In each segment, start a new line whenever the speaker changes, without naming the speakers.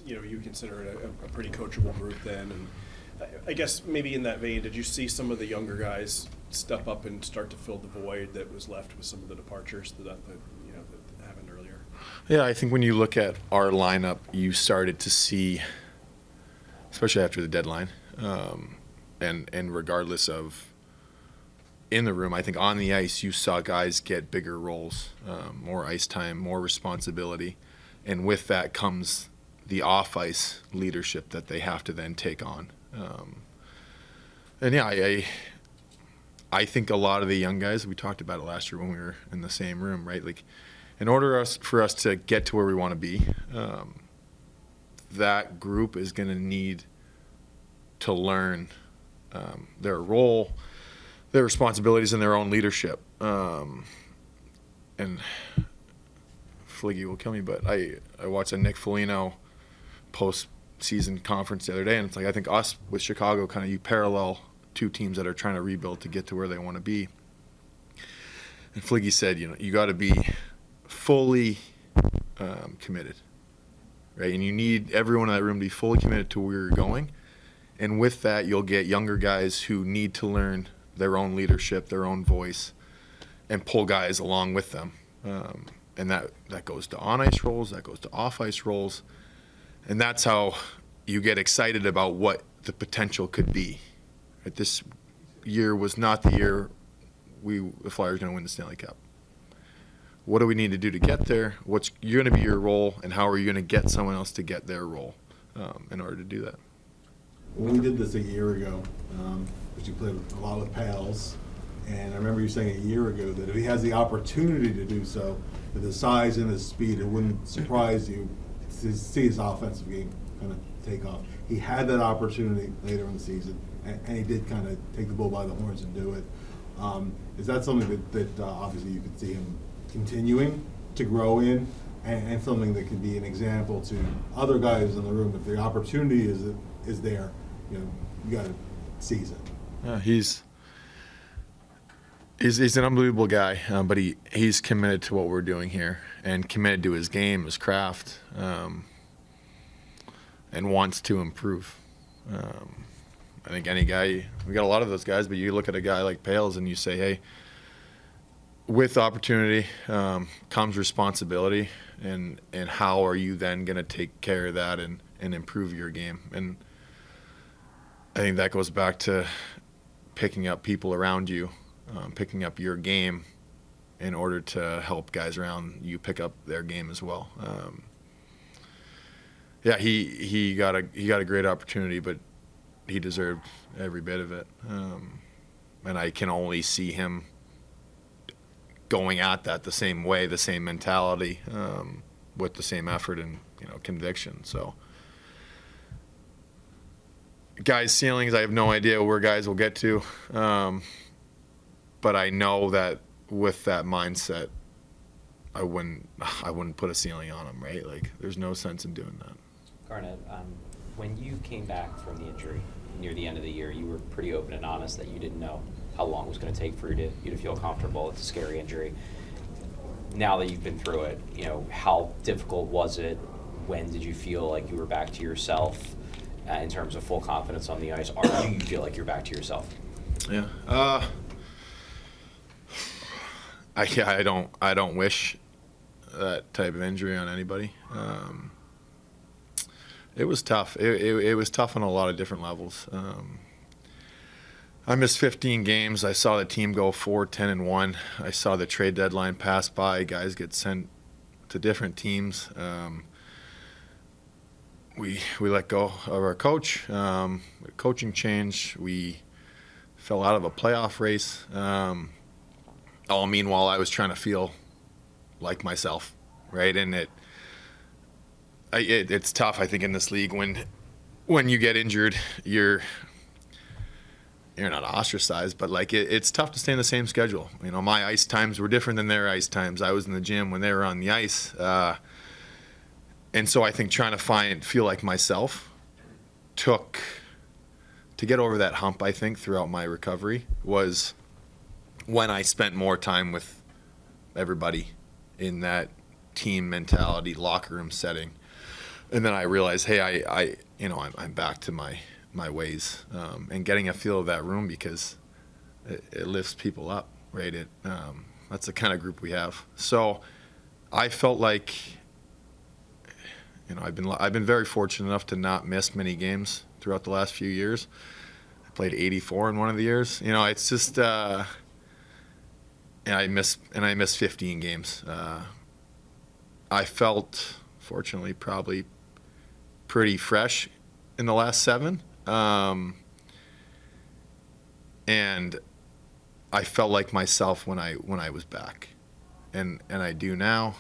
you consider it a pretty coachable group then. And I guess maybe in that vein, did you see some of the younger guys step up and start to fill the void that was left with some of the departures that happened earlier?
Yeah, I think when you look at our lineup, you started to see, especially after the deadline, and regardless of in the room, I think on the ice you saw guys get bigger roles, more ice time, more responsibility, and with that comes the off-ice leadership that they have to then take on. And yeah, I think a lot of the young guys, we talked about it last year when we were in the same room, right? Like, in order for us to get to where we want to be, that group is going to need to learn their role, their responsibilities, and their own leadership. And Fliggy will kill me, but I watched a Nick Foligno post-season conference the other day, and it's like, I think us with Chicago, kind of you parallel two teams that are trying to rebuild to get to where they want to be. And Fliggy said, you got to be fully committed, right? And you need everyone in that room to be fully committed to where you're going. And with that, you'll get younger guys who need to learn their own leadership, their own voice, and pull guys along with them. And that goes to on-ice roles, that goes to off-ice roles. And that's how you get excited about what the potential could be. Right? This year was not the year the Flyers are going to win the Stanley Cup. What do we need to do to get there? What's going to be your role, and how are you going to get someone else to get their role in order to do that?
When we did this a year ago, because you played a lot with pals, and I remember you saying a year ago that if he has the opportunity to do so, with his size and his speed, it wouldn't surprise you to see his offensive game kind of take off. He had that opportunity later in the season, and he did kind of take the bull by the horns and do it. Is that something that obviously you could see him continuing to grow in, and something that could be an example to other guys in the room? If the opportunity is there, you got to seize it.
Yeah, he's an unbelievable guy, but he's committed to what we're doing here, and committed to his game, his craft, and wants to improve. I think any guy, we got a lot of those guys, but you look at a guy like Pales and you say, hey, with opportunity comes responsibility, and how are you then going to take care of that and improve your game? And I think that goes back to picking up people around you, picking up your game in order to help guys around you pick up their game as well. Yeah, he got a great opportunity, but he deserved every bit of it. And I can only see him going at that the same way, the same mentality, with the same effort and conviction. So, guys' ceilings, I have no idea where guys will get to, but I know that with that mindset, I wouldn't put a ceiling on them, right? Like, there's no sense in doing that.
Garnet, when you came back from the injury near the end of the year, you were pretty open and honest that you didn't know how long it was going to take for you to feel comfortable. It's a scary injury. Now that you've been through it, how difficult was it? When did you feel like you were back to yourself in terms of full confidence on the ice? Or do you feel like you're back to yourself?
Yeah. I don't wish that type of injury on anybody. It was tough. It was tough on a lot of different levels. I missed 15 games. I saw the team go 4-10-1. I saw the trade deadline pass by. Guys get sent to different teams. We let go of our coach. Coaching change. We fell out of a playoff race. All meanwhile, I was trying to feel like myself, right? And it's tough, I think, in this league when you get injured, you're not ostracized, but like it's tough to stay in the same schedule. My ice times were different than their ice times. I was in the gym when they were on the ice, and so I think trying to feel like myself to get over that hump. I think throughout my recovery was when I spent more time with everybody in that team mentality, locker room setting. And then I realized, hey, I'm back to my ways, and getting a feel of that room, because it lifts people up, right? That's the kind of group we have. So I felt like, I've been very fortunate enough to not miss many games throughout the last few years. I played 84 in one of the years. It's just, and I missed 15 games. I felt, fortunately, probably pretty fresh in the last 7. And I felt like myself when I was back, and I do now.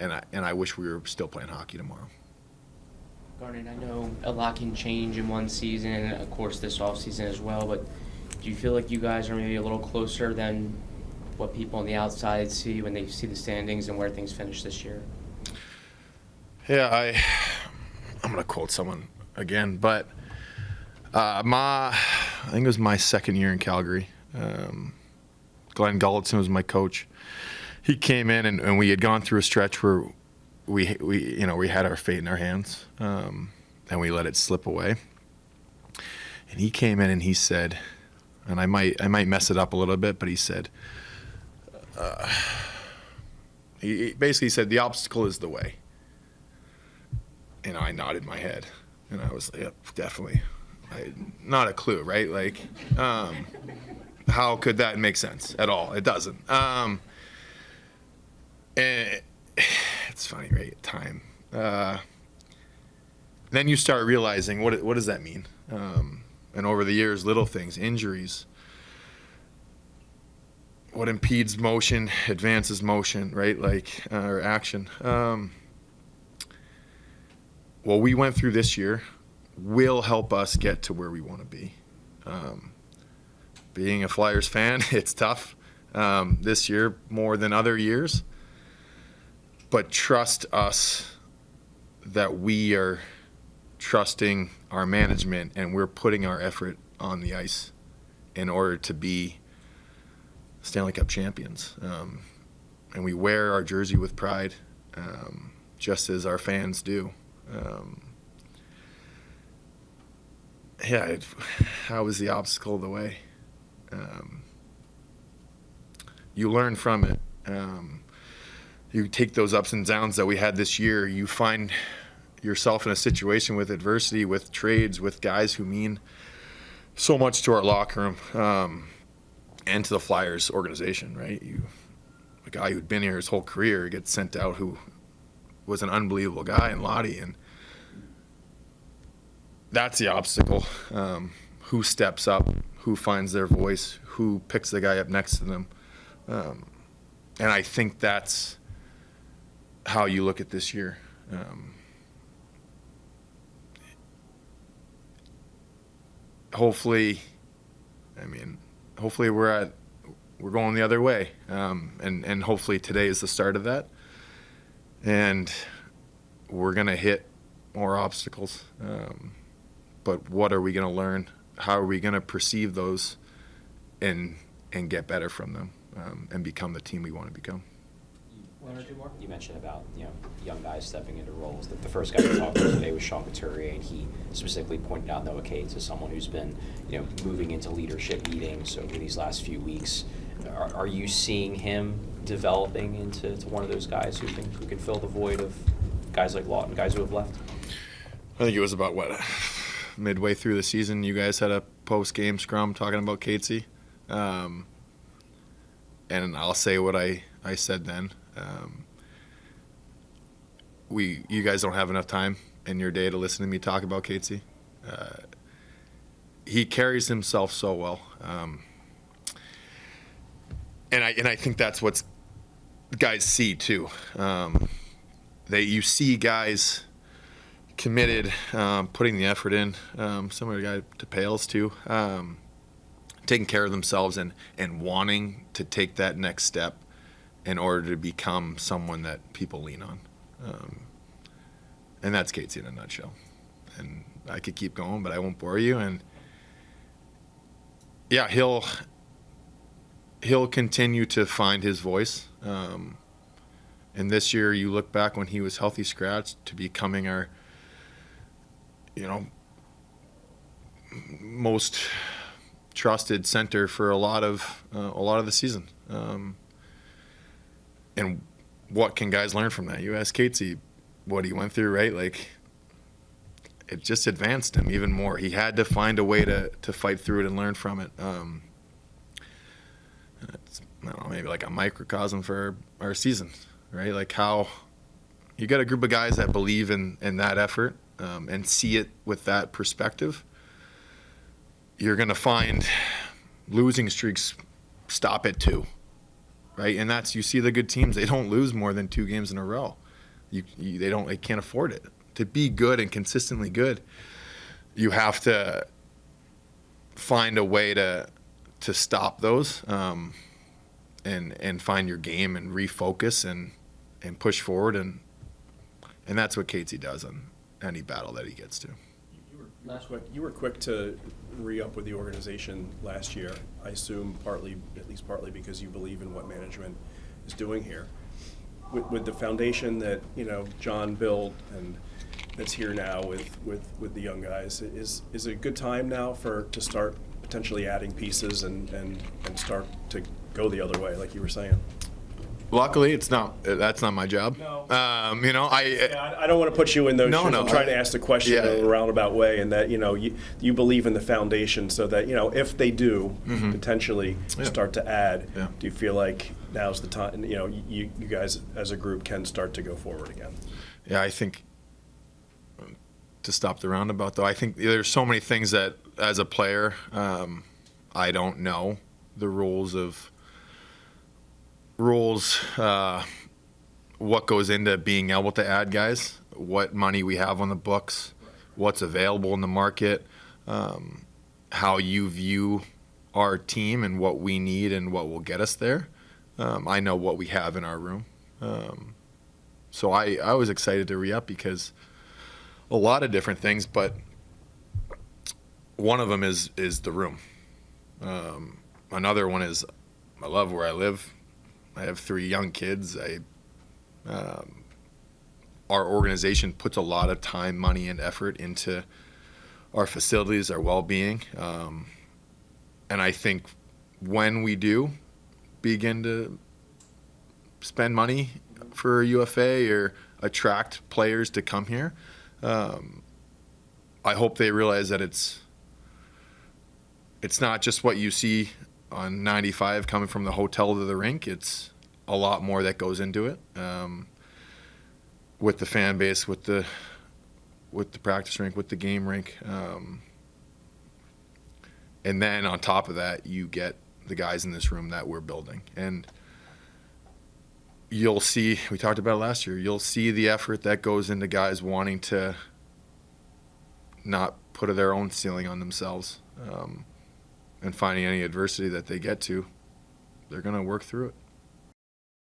And I wish we were still playing hockey tomorrow.
Garnet, I know a lot can change in one season, and of course this offseason as well, but do you feel like you guys are maybe a little closer than what people on the outside see when they see the standings and where things finish this year?
Yeah, I'm going to quote someone again, but I think it was my second year in Calgary. Glenn Gulletson was my coach. He came in, and we had gone through a stretch where we had our fate in our hands, and we let it slip away. And he came in and he said, and I might mess it up a little bit, but he said, he basically said, the obstacle is the way. And I nodded my head, and I was like, yep, definitely. Not a clue, right? Like, how could that make sense at all? It doesn't. And it's funny, right? Time. Then you start realizing, what does that mean? And over the years, little things, injuries, what impedes motion, advances motion, right? Like, or action. What we went through this year will help us get to where we want to be. Being a Flyers fan, it's tough this year more than other years. But trust us that we are trusting our management, and we're putting our effort on the ice in order to be Stanley Cup champions. And we wear our jersey with pride, just as our fans do. How was the obstacle the way? You learn from it. You take those ups and downs that we had this year. You find yourself in a situation with adversity, with trades, with guys who mean so much to our locker room, and to the Flyers organization, right? A guy who'd been here his whole career gets sent out, who was an unbelievable guy in Lottie, and that's the obstacle. Who steps up, who finds their voice, who picks the guy up next to them. And I think that's how you look at this year. Hopefully we're going the other way. And hopefully today is the start of that. And we're going to hit more obstacles. But what are we going to learn? How are we going to perceive those and get better from them, and become the team we want to become?
One or two more?
You mentioned about young guys stepping into roles. The first guy we talked to today was Sean Couturier, and he specifically pointed out Noah Cates as someone who's been moving into leadership meetings over these last few weeks. Are you seeing him developing into one of those guys who can fill the void of guys like Lawton, guys who have left?
I think it was about midway through the season, you guys had a post-game scrum talking about Catesy. And I'll say what I said then. You guys don't have enough time in your day to listen to me talk about Catesy. He carries himself so well. And I think that's what guys see too. You see guys committed, putting the effort in, similar to Pales too, taking care of themselves and wanting to take that next step in order to become someone that people lean on. And that's Catesy in a nutshell. And I could keep going, but I won't bore you. And yeah, he'll continue to find his voice. And this year, you look back when he was healthy scratch to becoming our, most trusted center for a lot of the season. And what can guys learn from that? You ask Catesy what he went through, right? Like, it just advanced him even more. He had to find a way to fight through it and learn from it. It's, I don't know, maybe like a microcosm for our season, right? Like how you got a group of guys that believe in that effort and see it with that perspective. You're going to find losing streaks stop at 2, right? And that's, you see the good teams, they don't lose more than 2 games in a row. They can't afford it. To be good and consistently good, you have to find a way to stop those and find your game and refocus and push forward, and that's what Catesy does on any battle that he gets to.
You were quick to re-up with the organization last year. I assume at least partly because you believe in what management is doing here. With the foundation that John built and that's here now with the young guys, is it a good time now to start potentially adding pieces and start to go the other way, like you were saying?
Luckily, that's not my job.
No.
I
don't want to put you in those
No,
shoes.
no,
I'm trying to ask the question in a roundabout way, and that you believe in the foundation, so that if they do potentially start to add, do you feel like now's the time? You guys as a group can start to go forward again.
Yeah, I think, to stop the roundabout though, I think there's so many things that as a player I don't know the rules, what goes into being able to add guys, what money we have on the books, what's available in the market, how you view our team and what we need and what will get us there. I know what we have in our room. So I was excited to re-up because a lot of different things, but one of them is the room. Another one is I love where I live. I have 3 young kids. Our organization puts a lot of time, money, and effort into our facilities, our well-being. And I think when we do begin to spend money for UFA or attract players to come here, I hope they realize that it's not just what you see on 95 coming from the hotel to the rink. It's a lot more that goes into it, with the fan base, with the practice rink, with the game rink, and then on top of that, you get the guys in this room that we're building. And you'll see, we talked about it last year, you'll see the effort that goes into guys wanting to not put their own ceiling on themselves, and finding any adversity that they get to, they're going to work through it.